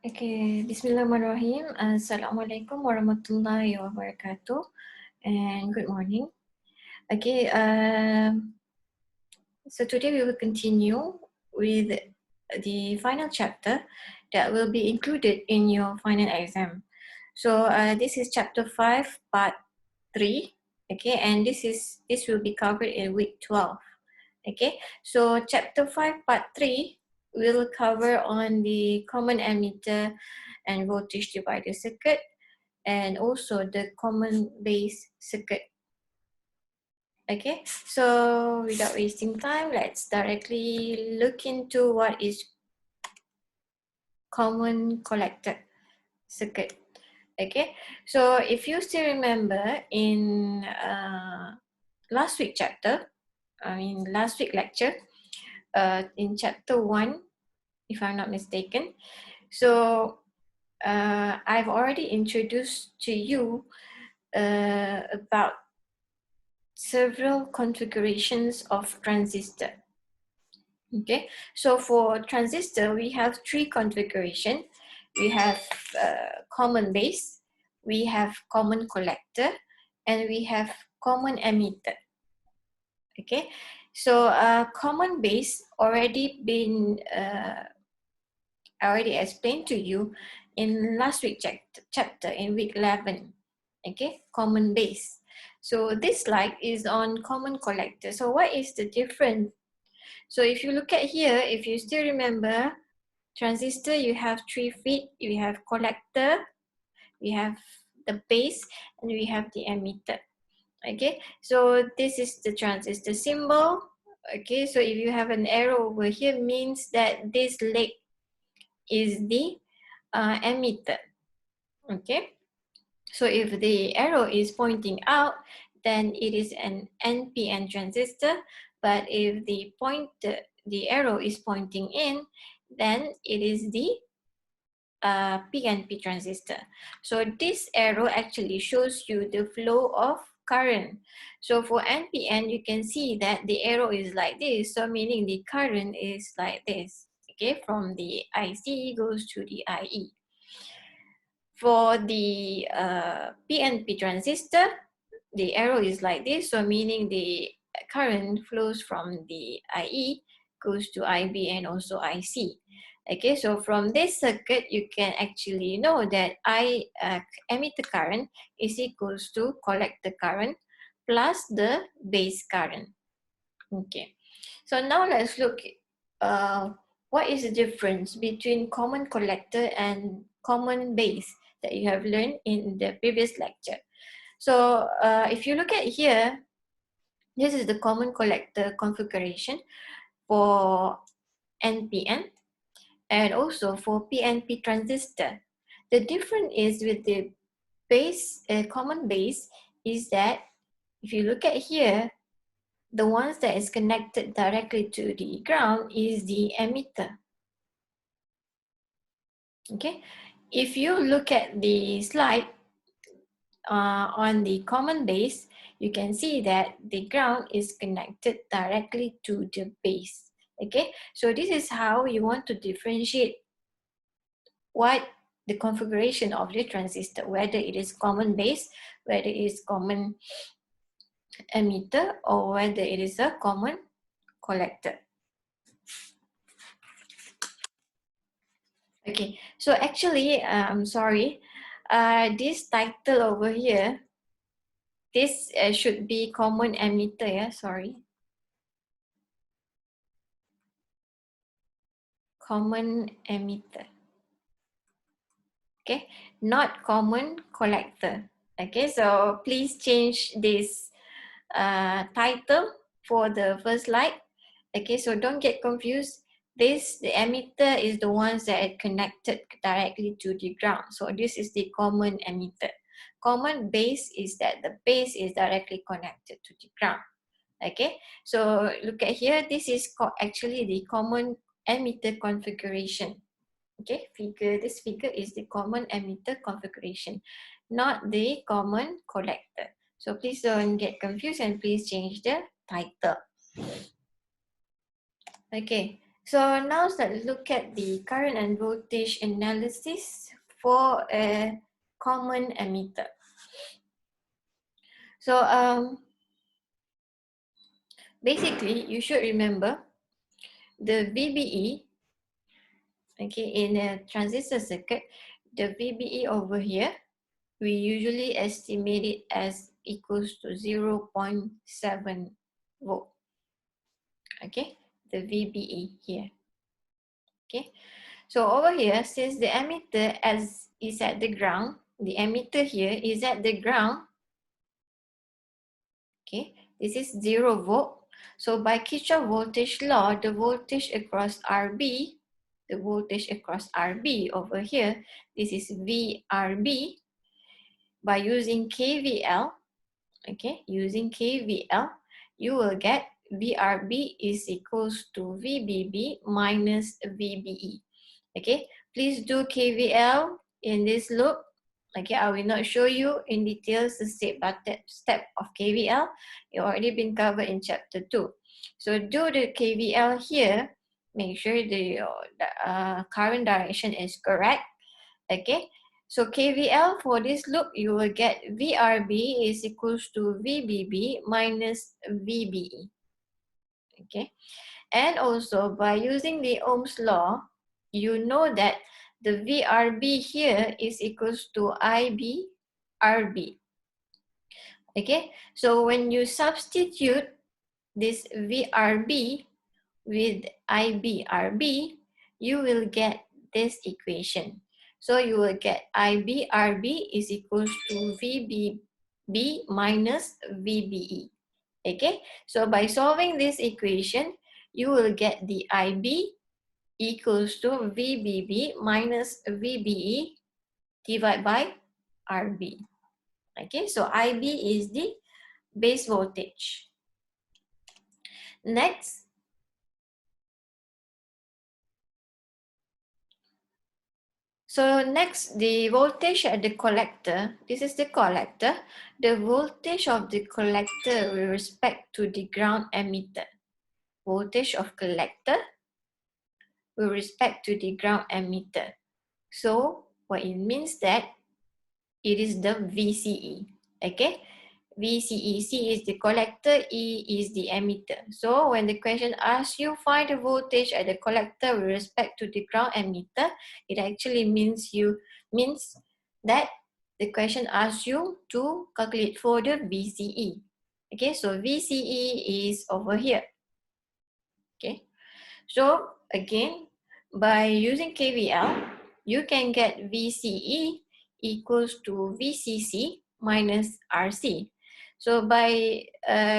Okay, Bismillahirrahmanirrahim. Assalamualaikum warahmatullahi wabarakatuh, and good morning. Okay, so today we will continue with the final chapter that will be included in your final exam. So this is chapter 5, part 3. Okay, and this will be covered in week 12. Okay, so chapter 5, part 3 will cover on the common emitter and voltage divider circuit, and also the common base circuit. Okay, so without wasting time, let's directly look into what is common collector circuit. Okay, so if you still remember in last week lecture, in chapter 1, if I'm not mistaken, so I've already introduced to you about several configurations of transistor. Okay, so for transistor, we have 3 configuration. We have common base, we have common collector, and we have common emitter. Okay, so common base already been already explained to you in last week chapter in week 11. Okay, common base. So this slide is on common collector. So what is the difference? So if you look at here, if you still remember, transistor, you have 3 feet, you have collector, we have the base, and we have the emitter. Okay, so this is the transistor symbol. Okay, so if you have an arrow over here, means that this leg is the emitter. Okay, so if the arrow is pointing out, then it is an NPN transistor. But if the arrow is pointing in, then it is the PNP transistor. So this arrow actually shows you the flow of current. So for NPN, you can see that the arrow is like this. So meaning the current is like this. Okay, from the IC goes to the IE. For the PNP transistor, the arrow is like this. So meaning the current flows from the IE goes to IB and also IC. Okay, so from this circuit, you can actually know that emitter current is equals to collector current plus the base current. Okay, so now let's look what is the difference between common collector and common base that you have learned in the previous lecture. So if you look at here, this is the common collector configuration for NPN and also for PNP transistor. The difference is with the base, common base, is that if you look at here, the ones that is connected directly to the ground is the emitter. Okay, if you look at the slide on the common base, you can see that the ground is connected directly to the base. Okay, so this is how you want to differentiate what the configuration of the transistor, whether it is common base, whether it is common emitter, or whether it is a common collector. Okay, so actually, I'm sorry, this title over here, this should be common emitter, yeah, sorry. Common emitter. Okay, not common collector. Okay, so please change this title for the first slide. Okay, so don't get confused. The emitter is the ones that are connected directly to the ground. So this is the common emitter. Common base is that the base is directly connected to the ground. Okay, so look at here. This is actually the common emitter configuration. Okay, this figure is the common emitter configuration, not the common collector. So please don't get confused and please change the title. Okay, So now let's look at the current and voltage analysis for a common emitter. So basically you should remember the VBE, okay, in a transistor circuit, the VBE over here, we usually estimate it as equals to 0.7 volt, okay, the VBE here, okay. So over here, since the emitter is at the ground, the emitter here is at the ground, okay, this is 0 volt. So by Kirchhoff voltage law, the voltage across RB, the voltage across RB over here, this is VRB. By using KVL, okay, using KVL, you will get VRB is equals to VBB minus VBE. Okay, please do KVL in this loop. Okay, I will not show you in details the step of KVL. It already been covered in chapter 2. So do the KVL here. Make sure the current direction is correct. Okay, so KVL for this loop, you will get VRB is equals to VBB minus VBE. Okay, and also by using the Ohm's law, you know that the VRB here is equals to IB RB. Okay, so when you substitute this VRB with IB RB, you will get this equation. So you will get IB RB is equals to VBB minus VBE. Okay, so by solving this equation, you will get the IB equals to VBB minus VBE divided by RB. Okay, so IB is the base voltage. Next, the voltage at the collector. This is the collector. The voltage of the collector with respect to the ground emitter. Voltage of collector with respect to the ground emitter. So what it means that it is the VCE. Okay, VCE. C is the collector, E is the emitter. So when the question asks you find the voltage at the collector with respect to the ground emitter, it actually means that the question asks you to calculate for the VCE. Okay, so VCE is over here. Okay, so again, by using KVL, you can get VCE equals to VCC minus RC. So by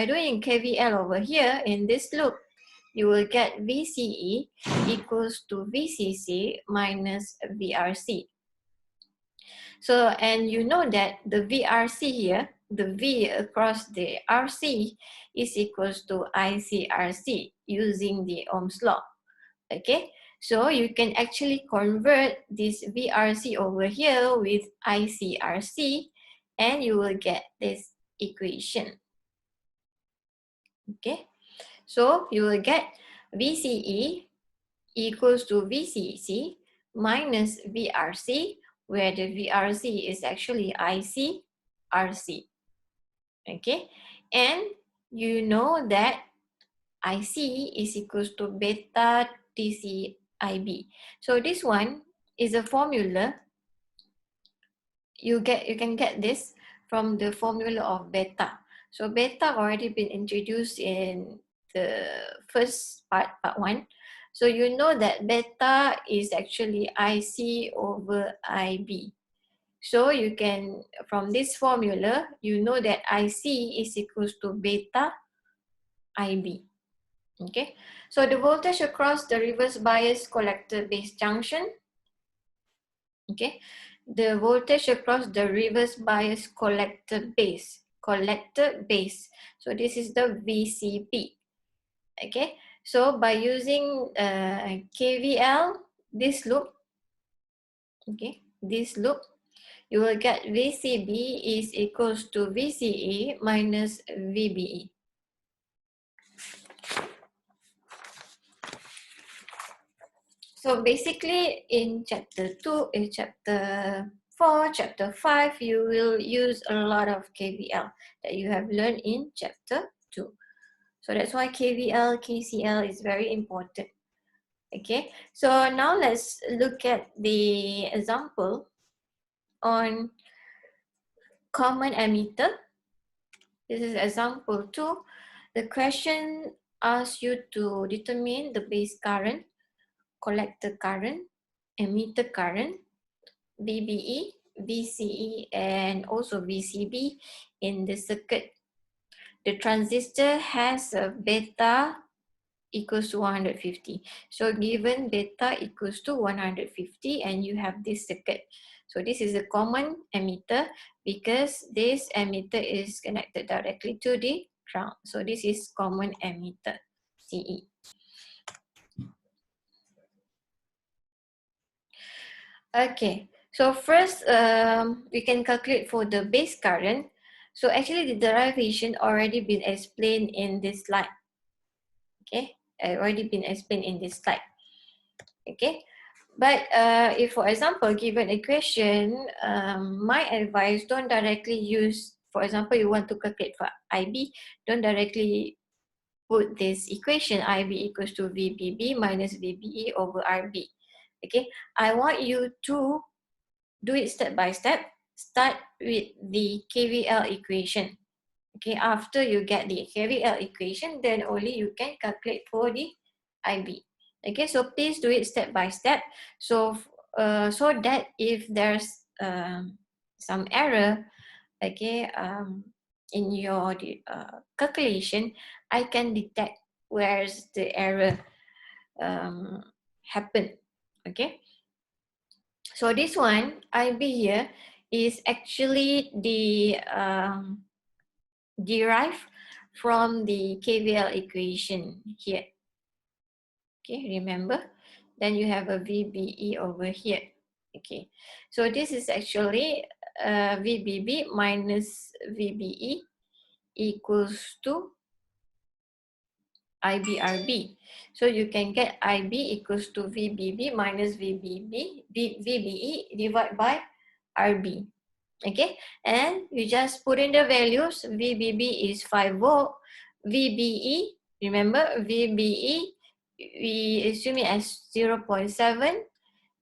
doing KVL over here in this loop, you will get VCE equals to VCC minus VRC. So, and you know that the VRC here, the V across the RC is equals to ICRC using the Ohm's law. Okay, so you can actually convert this VRC over here with ICRC and you will get this equation. Okay, so you will get VCE equals to VCC minus VRC, where the VRC is actually ICRC. Okay, and you know that IC is equals to beta TCIB. So this one is a formula. You can get this from the formula of beta. So beta already been introduced in the first part 1. So you know that beta is actually IC over IB. So you can, from this formula, you know that IC is equals to beta IB. Okay, so the voltage across the reverse bias collector base junction, okay, the voltage across the reverse bias collector base, so this is the VCP. Okay, so by using KVL, this loop, okay, this loop, you will get VCB is equals to VCE minus VBE. So basically in chapter 2, in chapter 4, chapter 5, you will use a lot of KVL that you have learned in chapter 2. So that's why KVL, KCL is very important. Okay, so now let's look at the example on common emitter. This is example 2. The question asks you to determine the base current, collector current, emitter current, VBE, VCE, and also VCB in the circuit. The transistor has a beta equals to 150. So given beta equals to 150 and you have this circuit. So this is a common emitter because this emitter is connected directly to the ground. So this is common emitter, CE. Okay, so first we can calculate for the base current. So actually the derivation already been explained in this slide. Okay, already been explained in this slide. Okay, but if for example given a question, my advice, don't directly use, for example you want to calculate for IB, don't directly put this equation IB equals to VBB minus VBE over RB. Okay, I want you to do it step by step. Start with the KVL equation. Okay, after you get the KVL equation, then only you can calculate for the IB. Okay, so please do it step by step. So, so that if there's some error, okay, in your calculation, I can detect where's the error happen. Okay. So this one, IB here, is actually the derived from the KVL equation here. Okay, remember? Then you have a VBE over here. Okay, so this is actually VBB minus VBE equals to IBRB. So you can get IB equals to VBB minus VBE divided by RB. Okay, and you just put in the values. VBB is 5 volt. VBE, remember VBE, we assume it as 0.7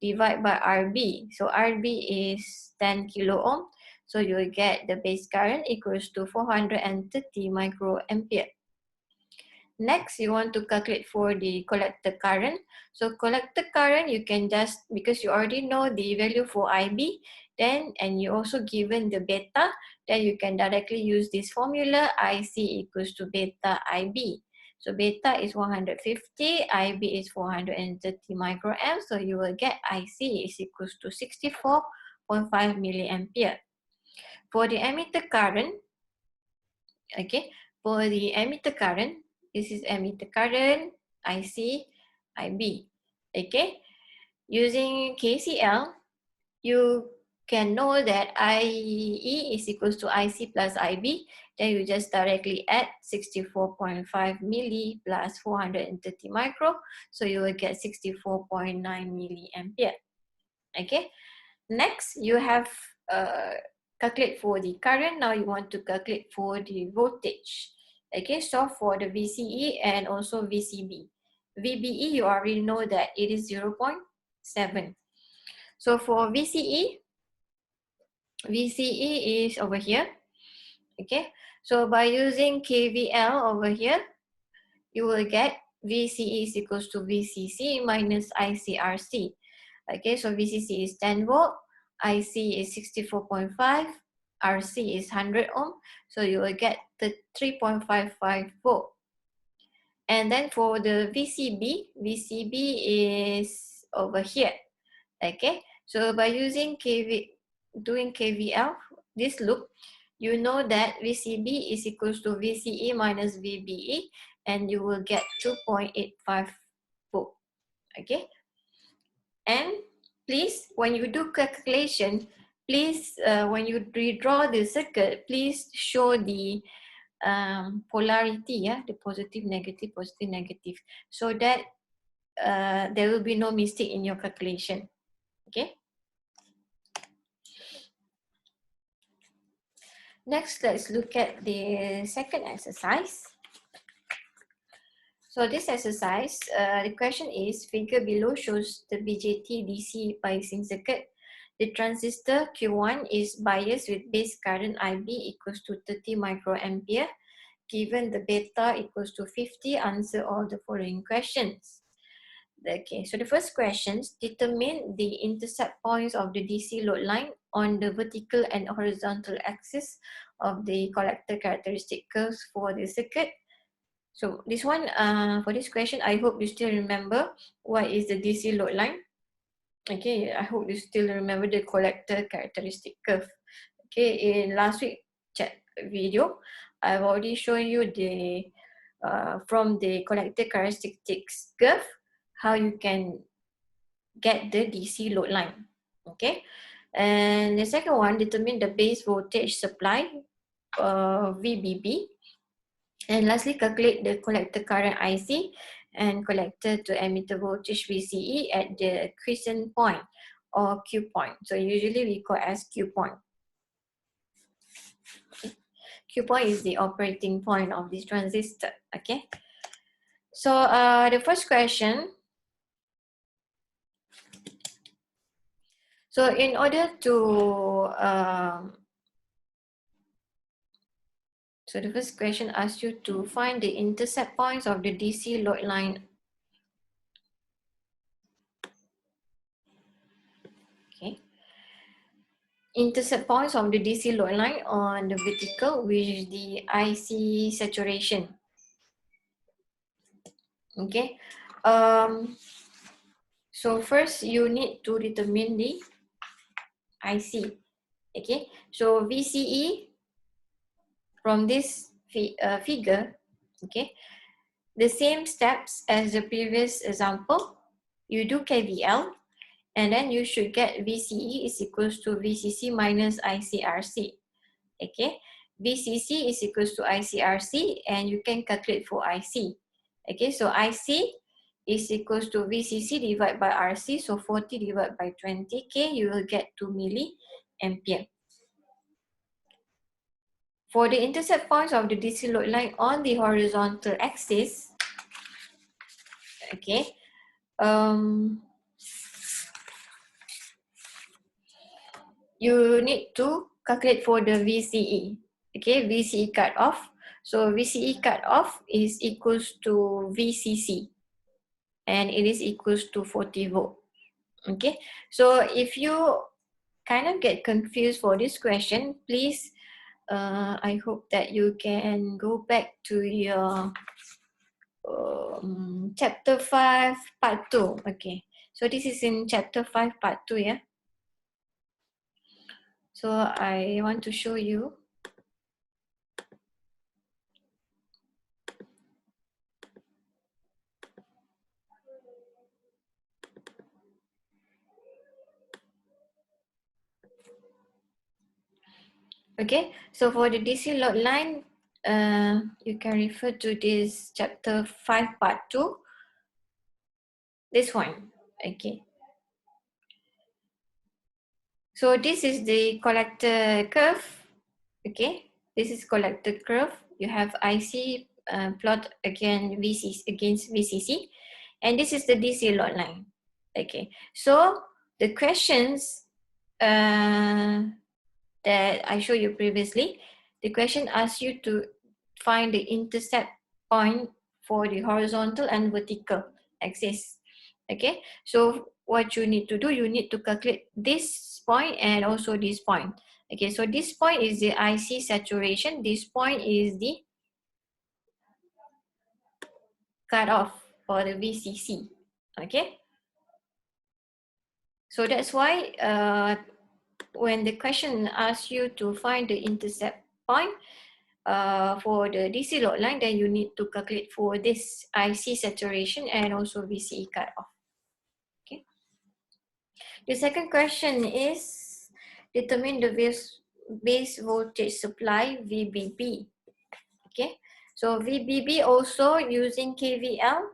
divided by RB. So RB is 10 kilo ohm. So you will get the base current equals to 430 microampere. Next, you want to calculate for the collector current. So collector current, you can just, because you already know the value for IB, then, and you also given the beta, then you can directly use this formula, IC equals to beta IB. So beta is 150, IB is 430 microamps, so you will get IC is equals to 64.5 milliampere. For the emitter current, okay, for the emitter current, this is emitter current, IC, IB. Okay, using KCL, you can know that IE is equals to IC plus IB. Then you just directly add 64.5 milli plus 430 micro. So you will get 64.9 milliampere. Okay, next you have calculate for the current. Now you want to calculate for the voltage. Okay, so for the VCE and also VCB. VBE, you already know that it is 0.7. So for VCE, VCE is over here. Okay, so by using KVL over here, you will get VCE is equals to VCC minus ICRC. Okay, so VCC is 10 volt, IC is 64.5, RC is 100 ohm, so you will get the 3.55 volt. And then for the VCB, VCB is over here. Okay, so by using doing KVL, this loop, you know that VCB is equals to VCE minus VBE, and you will get 2.85 volt. Okay, and please, when you do calculation, please, when you redraw the circuit, please show the polarity, yeah, the positive, negative, so that there will be no mistake in your calculation. Okay. Next, let's look at the second exercise. So this exercise, the question is, figure below shows the BJT DC biasing circuit. The transistor Q1 is biased with base current IB equals to 30 microampere. Given the beta equals to 50, answer all the following questions. Okay, so the first questions, determine the intercept points of the DC load line on the vertical and horizontal axis of the collector characteristic curves for the circuit. So this one, for this question, I hope you still remember what is the DC load line. Okay, I hope you still remember the collector characteristic curve. Okay, in last week chat video, I've already shown you the from the collector characteristics curve how you can get the DC load line. Okay, and the second one, determine the base voltage supply VBB. And lastly, calculate the collector current IC and collector to emitter voltage VCE at the quiescent point or Q point. So usually we call as Q point. Q point is the operating point of this transistor. Okay. So the first question. So in order to so the first question asks you to find the intercept points of the DC load line. Okay. Intercept points of the DC load line on the vertical with the IC saturation. Okay. So first you need to determine the IC. Okay. So VCE from this figure. Okay. The same steps as the previous example. You do KVL. And then you should get VCE is equals to VCC minus ICRC. Okay, VCC is equals to ICRC and you can calculate for IC. Okay, so IC is equals to VCC divided by RC. So 40 divided by 20K, you will get 2 milliampere. For the intercept points of the DC load line on the horizontal axis, okay, you need to calculate for the VCE. Okay, VCE cutoff. So VCE cutoff is equals to VCC and it is equals to 40 volt. Okay, so if you kind of get confused for this question, please, I hope that you can go back to your chapter 5 part 2. Okay, so this is in chapter 5 part 2, yeah. So I want to show you. Okay, so for the DC load line, you can refer to this chapter 5 part 2. This one, okay. So this is the collector curve, okay. This is collector curve. You have IC plot again against VCC, and this is the DC load line. Okay, so the questions that I showed you previously, the question asks you to find the intercept point for the horizontal and vertical axis. Okay, so what you need to do, you need to calculate this point and also this point. Okay, so this point is the IC saturation, this point is the cutoff for the VCC. Okay, so that's why when the question asks you to find the intercept point for the DC load line, then you need to calculate for this IC saturation and also VCE cutoff. Okay. The second question is determine the base voltage supply VBB. Okay. So VBB also using KVL.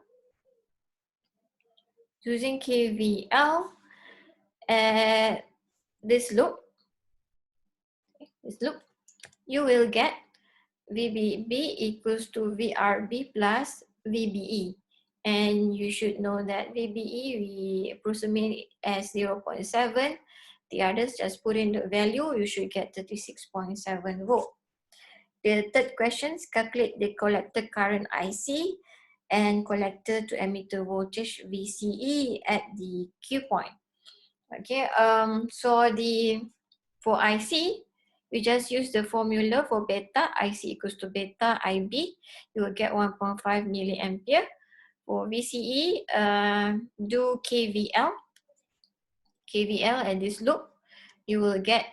using KVL at this loop, you will get VBB equals to VRB plus VBE. And you should know that VBE we approximate as 0.7. The others just put in the value, you should get 36.7 volt. The third question is calculate the collector current IC and collector to emitter voltage VCE at the Q point. Okay, for IC, we just use the formula for beta, IC equals to beta IB, you will get 1.5 milliampere. For VCE, do KVL at this loop, you will get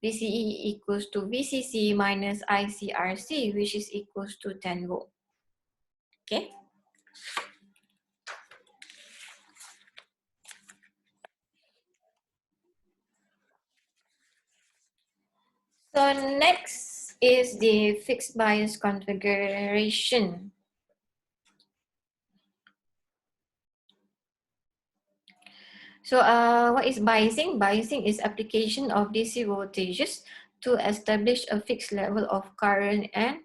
VCE equals to VCC minus ICRC, which is equals to 10 volt. Okay. So next is the fixed bias configuration. So what is biasing? Biasing is application of DC voltages to establish a fixed level of current and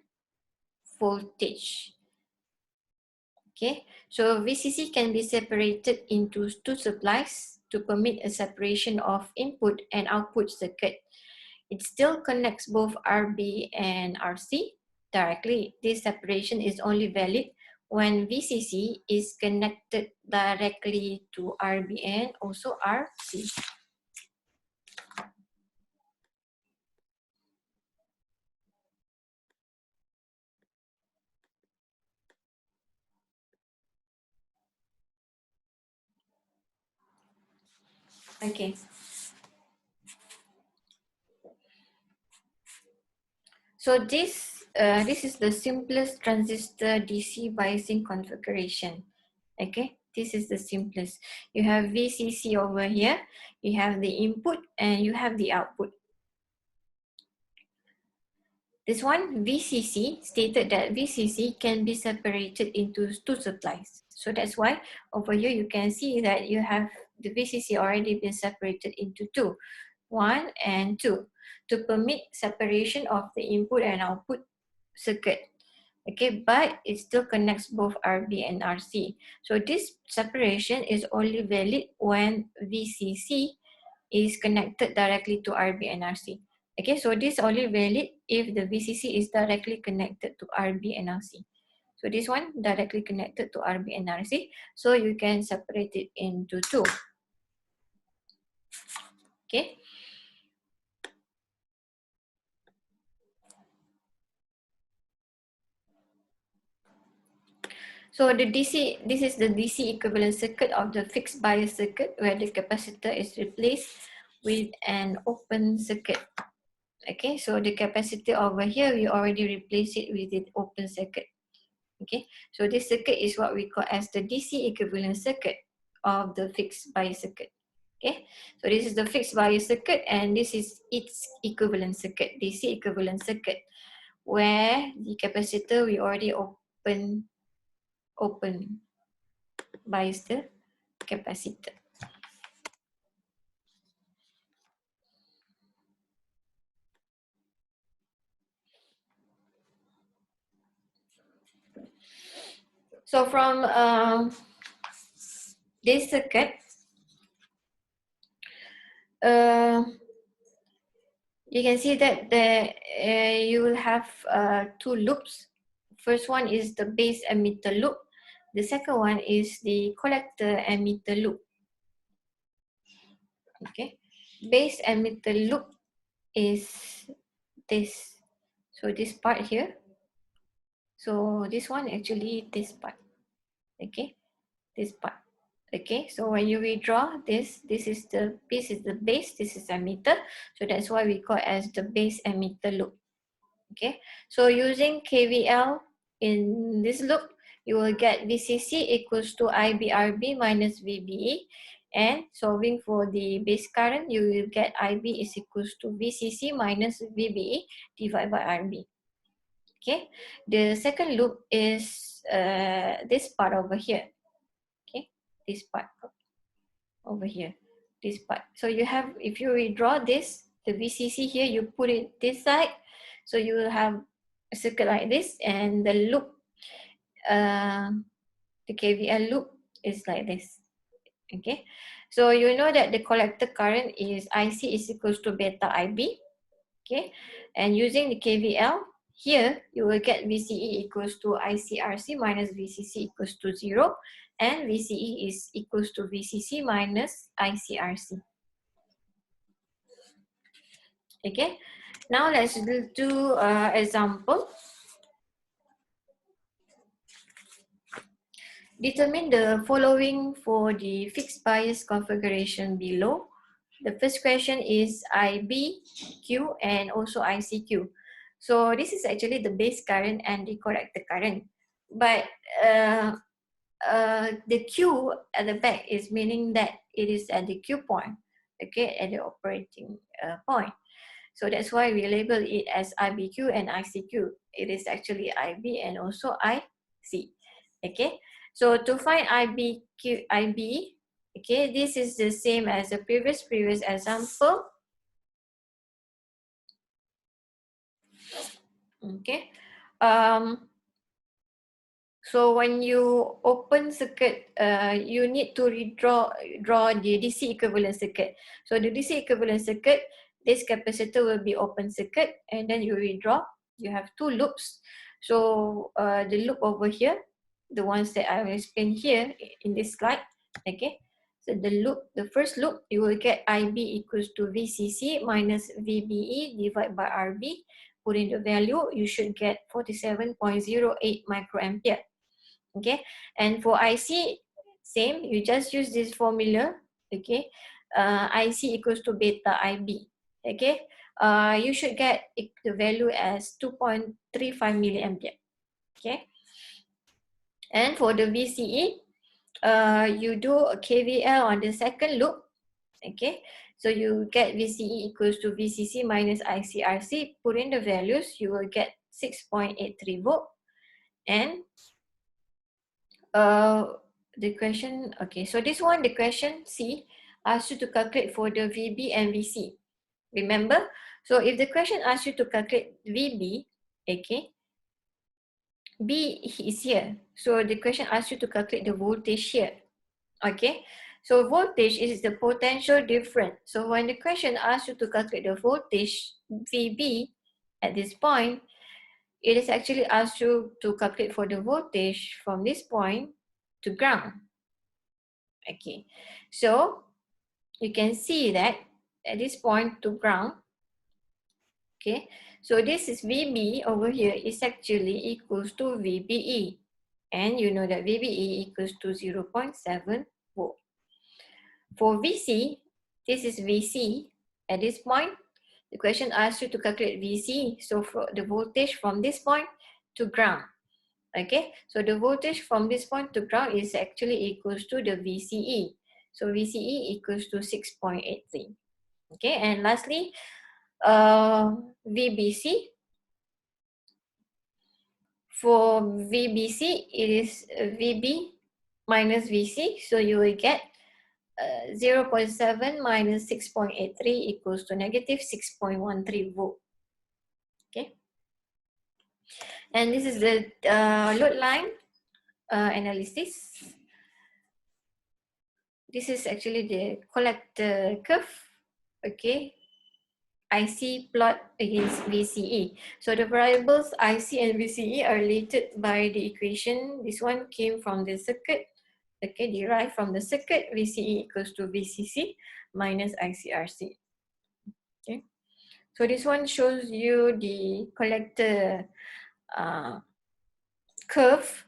voltage. Okay, so VCC can be separated into two supplies to permit a separation of input and output circuit. It still connects both RB and RC directly. This separation is only valid when VCC is connected directly to RB and also RC. Okay. So this is the simplest transistor DC biasing configuration. Okay, this is the simplest. You have VCC over here, you have the input and you have the output. This one, VCC, stated that VCC can be separated into two supplies. So that's why over here you can see that you have the VCC already been separated into two, 1 and 2, to permit separation of the input and output circuit. Okay, but it still connects both RB and RC. So this separation is only valid when VCC is connected directly to RB and RC. Okay, so this only valid if the VCC is directly connected to RB and RC. So this one directly connected to RB and RC. So you can separate it into two. Okay. So the DC, this is the DC equivalent circuit of the fixed bias circuit where the capacitor is replaced with an open circuit. Okay, so the capacitor over here, we already replace it with the open circuit. Okay, so this circuit is what we call as the DC equivalent circuit of the fixed bias circuit. Okay, so this is the fixed bias circuit and this is its equivalent circuit, DC equivalent circuit, where the capacitor we already open bias the capacitor. So from this circuit, you can see that you will have two loops. First one is the base emitter loop. The second one is the collector emitter loop. Okay, base emitter loop is this. So this part here. So this one actually this part. Okay, this part. Okay, so when you redraw this is the base, this is emitter. So that's why we call it as the base emitter loop. Okay, so using KVL in this loop, you will get VCC equals to IBRB minus VBE. And solving for the base current, you will get IB is equals to VCC minus VBE divided by RB. Okay, the second loop is this part over here. Okay, this part. over here, this part. So you have, if you redraw this, the VCC here, you put it this side, so you will have a circle like this, and the loop, the KVL loop is like this. Okay, so you know that the collector current is IC is equals to beta IB. Okay, and using the KVL here, you will get VCE equals to ICRC minus VCC equals to 0, and VCE is equals to VCC minus ICRC. Okay, now let's do example. Determine the following for the fixed bias configuration below. The first question is IBQ and also ICQ. So this is actually the base current and the collector current. But the Q at the back is meaning that it is at the Q point, okay, at the operating point. So that's why we label it as IBQ and ICQ. It is actually IB and also IC. Okay, so to find IB, okay, this is the same as the previous example. Okay, so when you open circuit, you need to draw the DC equivalent circuit. So the DC equivalent circuit, this capacitor will be open circuit, and then you redraw. You have two loops. So the loop over here, the ones that I will explain here in this slide. Okay. So the first loop, you will get IB equals to VCC minus VBE divided by RB. Put in the value, you should get 47.08 microampere. Okay, and for IC, same, you just use this formula. Okay, IC equals to beta IB. Okay, you should get the value as 2.35 milliampere. Okay, and for the VCE, you do a KVL on the second loop. Okay, so you get VCE equals to VCC minus ICRC. Put in the values, you will get 6.83 volt. And the question, okay, so this one, the question C asks you to calculate for the VB and VC. Remember? So if the question asks you to calculate VB, okay, B is here. So the question asks you to calculate the voltage here. Okay, so voltage is the potential difference. So when the question asks you to calculate the voltage VB at this point, it is actually asked you to calculate for the voltage from this point to ground. Okay, so you can see that at this point to ground, okay, so this is VB over here is actually equals to VBE, and you know that VBE equals to 0.7 volt. For VC, this is VC. At this point, the question asks you to calculate VC, so for the voltage from this point to ground. Okay, so the voltage from this point to ground is actually equals to the VCE. So VCE equals to 6.83. Okay, and lastly, VBC. For VBC, it is VB minus VC. So you will get 0.7 minus 6.83 equals to negative 6.13 volt. Okay, and this is the load line analysis. This is actually the collector curve. Okay, IC plot against VCE. So the variables IC and VCE are related by the equation. This one came from the circuit. Okay, derived from the circuit. VCE equals to VCC minus ICRC. Okay, so this one shows you the collector curve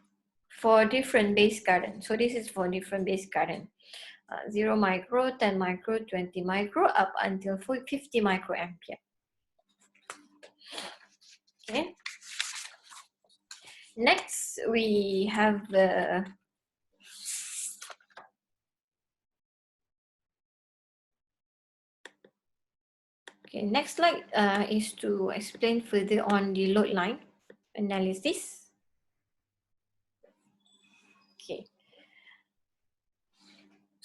for different base current. So this is for different base current. 0 micro, 10 micro, 20 micro, up until 50 microampere. Okay. Next, we have the next slide is to explain further on the load line analysis. Okay.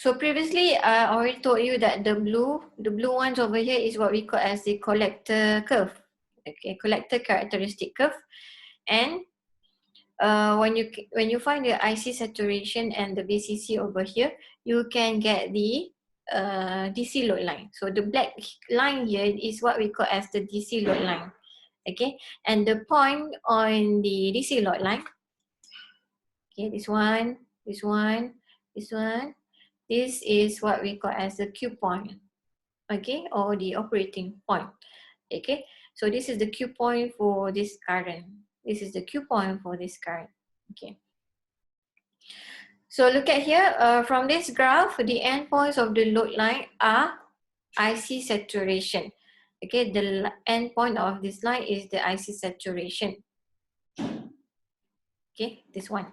So previously, I already told you that the blue ones over here is what we call as the collector curve. Okay, collector characteristic curve. And when you find the IC saturation and the VCC over here, you can get the DC load line. So the black line here is what we call as the DC load line. Okay, and the point on the DC load line, okay, this one, this one, this one, this is what we call as the Q point, okay, or the operating point. Okay, so this is the Q point for this current. This is the Q point for this current. Okay. So look at here, from this graph, the endpoints of the load line are IC saturation. Okay, the endpoint of this line is the IC saturation. Okay, this one.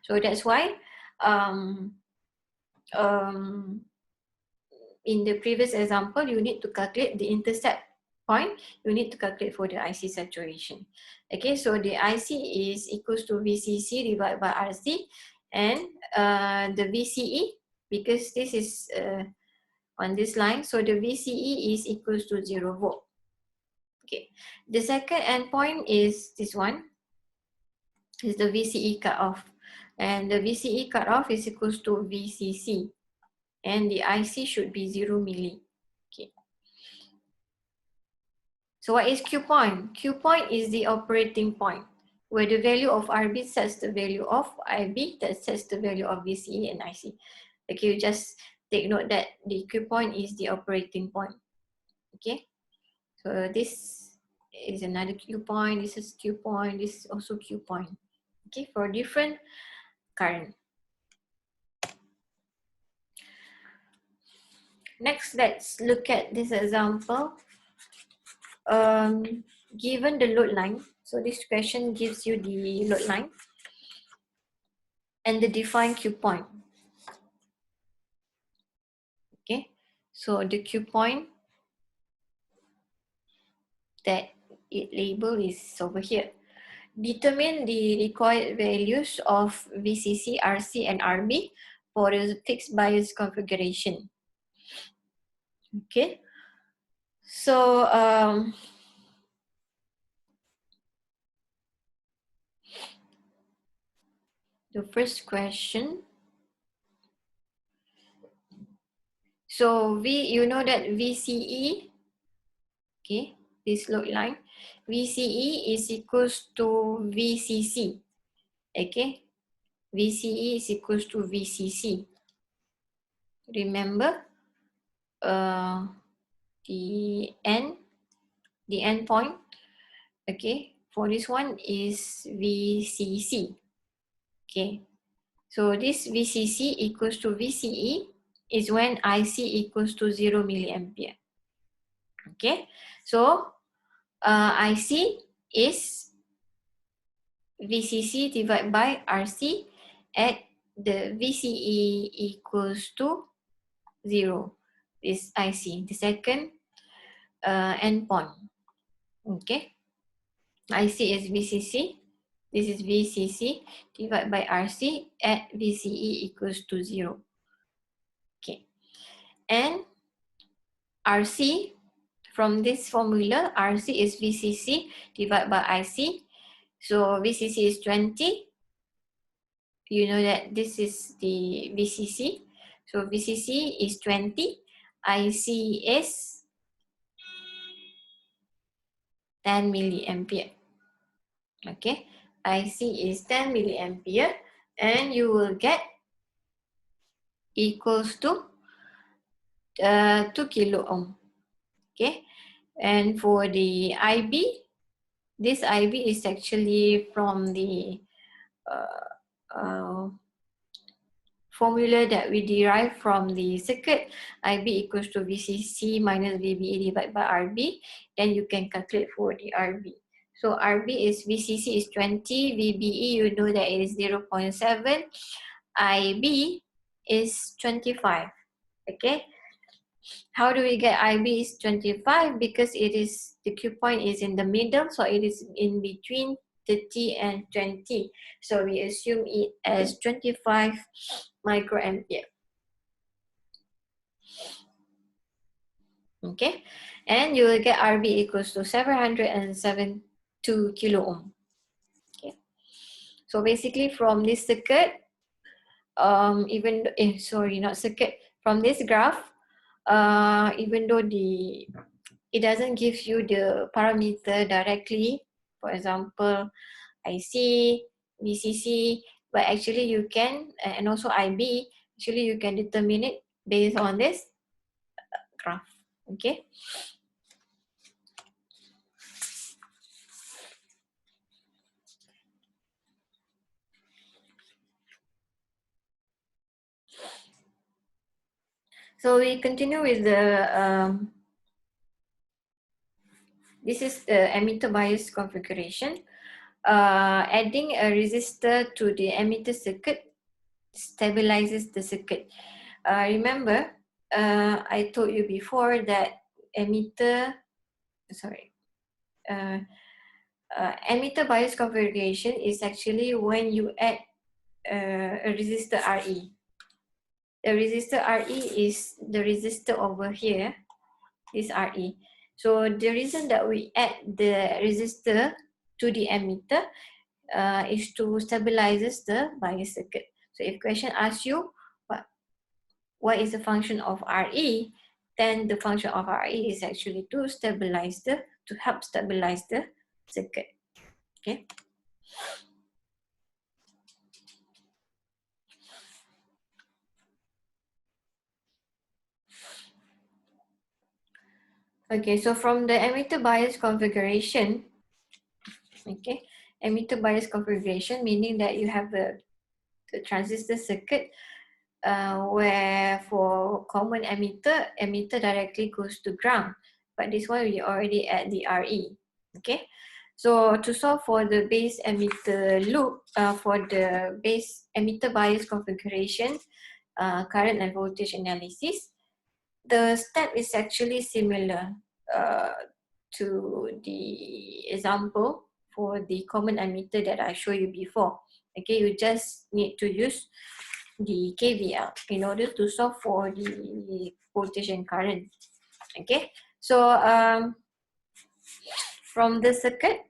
So that's why in the previous example, you need to calculate the intercept point. You need to calculate for the IC saturation. Okay, so the IC is equals to VCC divided by RC, and the VCE, because this is on this line, so the VCE is equals to 0 volt. Okay, the second endpoint is this one, is the VCE cutoff, and the VCE cutoff is equals to VCC, and the IC should be 0 milli. Okay. So what is Q point? Q point is the operating point where the value of RB sets the value of IB, that sets the value of VCE and IC. Okay, you just take note that the Q point is the operating point. Okay, so this is another Q point, this is Q point, this is also Q point. Okay, for different current. Next, let's look at this example. Given the load line, so this question gives you the load line and the defined Q point. Okay, so the Q point that it label is over here. Determine the required values of VCC, RC, and RB for the fixed bias configuration. Okay, so the first question. So you know that VCE, okay, this load line, VCE is equals to VCC. Okay, VCE is equals to VCC. Remember, the end point, okay, for this one is VCC. Okay, so this VCC equals to VCE is when IC equals to 0 milliampere. Okay, so IC is VCC divided by RC at the VCE equals to 0. This IC, the second endpoint. Okay, IC is VCC. This is VCC divided by RC at VCE equals to 0. Okay, and RC, from this formula, RC is VCC divided by IC. So VCC is 20. You know that this is the VCC. So VCC is 20. IC is 10 milliampere. Okay, IC is 10 milliampere, and you will get equals to 2 kilo ohm. Okay, and for the IB, this IB is actually from the formula that we derive from the circuit. IB equals to VCC minus VBE divided by RB. Then you can calculate for the RB. So RB is VCC is 20, VBE you know that it is 0.7, IB is 25. Okay, how do we get IB is 25? Because it is, the Q point is in the middle, so it is in between 30 and 20. So we assume it as 25 microampere. Okay, and you will get RB equals to 772 kilo ohm. Okay, so basically from this circuit, not circuit, from this graph, even though it doesn't give you the parameter directly, for example, IC, VCC, but actually you can, and also IB, actually you can determine it based on this graph. Okay. So we continue with this is the emitter bias configuration. Adding a resistor to the emitter circuit stabilizes the circuit. Remember, I told you before that emitter, sorry, uh, emitter bias configuration is actually when you add a resistor RE. The resistor RE is the resistor over here, this RE. So the reason that we add the resistor to the emitter is to stabilizes the bias circuit. So if question asks you what is the function of RE, then the function of RE is actually to help stabilize the circuit. Okay. Okay, so from the emitter bias configuration, okay, emitter bias configuration meaning that you have the transistor circuit where for common emitter directly goes to ground. But this one we already add the RE. Okay. So to solve for the base emitter loop, for the base emitter bias configuration, current and voltage analysis, the step is actually similar uh, to the example for the common emitter that I showed you before. Okay, you just need to use the KVL in order to solve for the voltage and current. Okay, so from the circuit,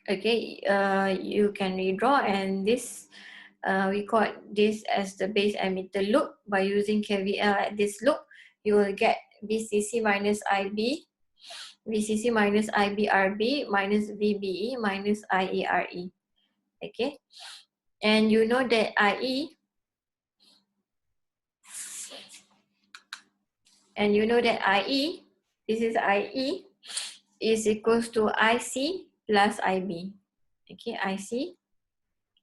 okay, you can redraw, and this we call this as the base emitter loop. By using KVL at this loop, you will get VCC minus IB, VCC minus IBRB minus VBE minus IERE. Okay, and you know that IE, this is IE, is equals to IC plus IB. Okay,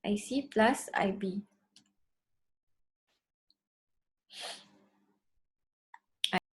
IC plus IB.